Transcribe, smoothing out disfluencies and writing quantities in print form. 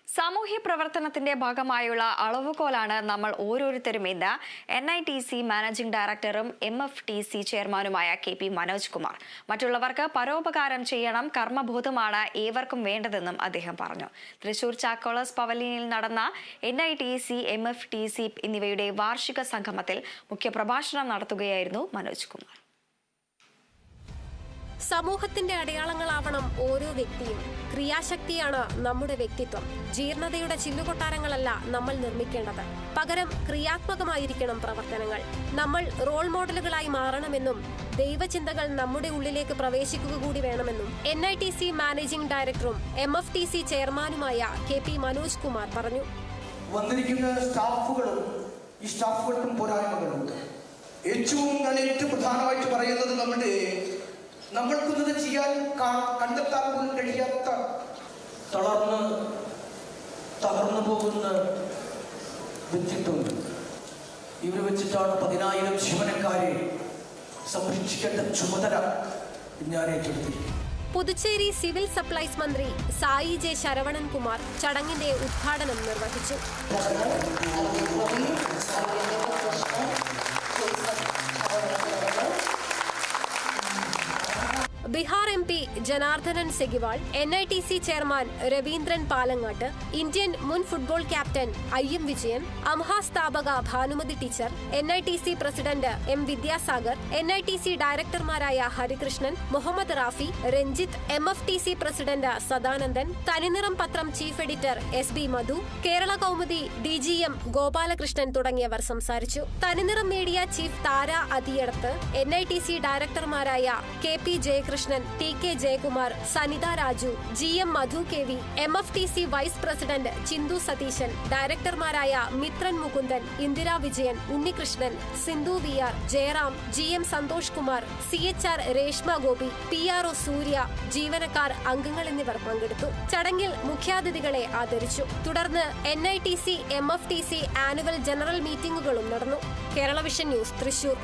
സാമൂഹ്യ പ്രവർത്തനത്തിന്റെ ഭാഗമായുള്ള അളവുകോലാണ് നമ്മൾ ഓരോരുത്തരും എന്ന് NITC മാനേജിംഗ് ഡയറക്ടറും MFTC ചെയർമാനുമായ KP മനോജ് കുമാർ. മറ്റുള്ളവർക്ക് പരോപകാരം ചെയ്യണം, കർമ്മബോധമാണ് ഏവർക്കും വേണ്ടതെന്നും അദ്ദേഹം പറഞ്ഞു. തൃശൂർ ചാക്കോളസ് പവലിയനിൽ നടന്ന NITC, MFTC എന്നിവയുടെ വാർഷിക സംഗമത്തിൽ മുഖ്യപ്രഭാഷണം നടത്തുകയായിരുന്നു മനോജ് കുമാർ. സമൂഹത്തിന്റെ അടയാളങ്ങളാവണം ഓരോ വ്യക്തിയും. ക്രിയാശക്തിയാണ് നമ്മുടെ വ്യക്തിത്വം. ജീർണതയുടെ ചില്ലുകൊട്ടാരങ്ങളല്ല നമ്മൾ നിർമ്മിക്കേണ്ടത്, പകരം ക്രിയാത്മകമായിരിക്കണം പ്രവർത്തനങ്ങൾ. നമ്മൾ റോൾ മോഡലുകളായി മാറണമെന്നും ദൈവചിന്തകൾ നമ്മുടെ ഉള്ളിലേക്ക് പ്രവേശിക്കുക കൂടി വേണമെന്നും NITC മാനേജിംഗ് ഡയറക്ടറും MFTC ചെയർമാനുമായ KP മനോജ് കുമാർ പറഞ്ഞു. വന്നിരിക്കുന്ന സ്റ്റാഫുകൾക്കും പോരായ്മകളുണ്ട്. ഏറ്റവും പ്രധാനമായിട്ട് പറയുന്നത് നമ്മൾക്കുന്നത് ചെയ്യാൻ കണ്ടെത്താൻ പോലും കഴിയാത്ത തകർന്നു പോകുന്ന വ്യക്തിത്വം. ഇവർ വെച്ചിട്ടാണ് 10,000 ജീവനക്കാരെ സംരക്ഷിക്കേണ്ട ചുമതല ഞാൻ ഏറ്റെടുത്തിരിക്കുന്നത്. പുതുച്ചേരി സിവിൽ സപ്ലൈസ് മന്ത്രി സായി J. ശരവണൻ കുമാർ ചടങ്ങിന്റെ ഉദ്ഘാടനം നിർവഹിച്ചു. Bihar MP Janardhanan Segiwal, NITC chairman Raveendran Palangatt, Indian മുൻ ഫുട്ബോൾ ക്യാപ്റ്റൻ IM വിജയൻ, അംഹ സ്ഥാപക Bhanumathi teacher, NITC president M. Vidyasagar, NITC ഡയറക്ടർമാരായ ഹരികൃഷ്ണൻ, മുഹമ്മദ് റാഫി, രഞ്ജിത്ത്, MFTC പ്രസിഡന്റ് സദാനന്ദൻ, തനിനിറം പത്രം chief editor SB Madhu, Kerala Kaumudi DGM Gopalakrishnan തുടങ്ങിയവർ സംസാരിച്ചു. Thaniniram media chief Thara Athiyadath, NITC ഡയറക്ടർമാരായ KP Jayakrishnan, TK Jayakumar, Sanitha Raju, GM Madhu KV, MFTC vice president Chinthu Satheesan, ഡയറക്ടർമാരായ മിത്രൻ Mukundan, Indira Vijayan, Unnikrishnan, Sindhu VR, Jayaram, GM Santhosh Kumar, CHR Reshma Gopi, PRO Surya, ജീവനക്കാർ, അംഗങ്ങൾ എന്നിവർ പങ്കെടുത്തു. ചടങ്ങിൽ മുഖ്യാതിഥികളെ ആദരിച്ചു. തുടർന്ന് NITC MFTC ആനുവൽ ജനറൽ മീറ്റിംഗുകളും നടന്നു. Kerala vision news, Thrissur.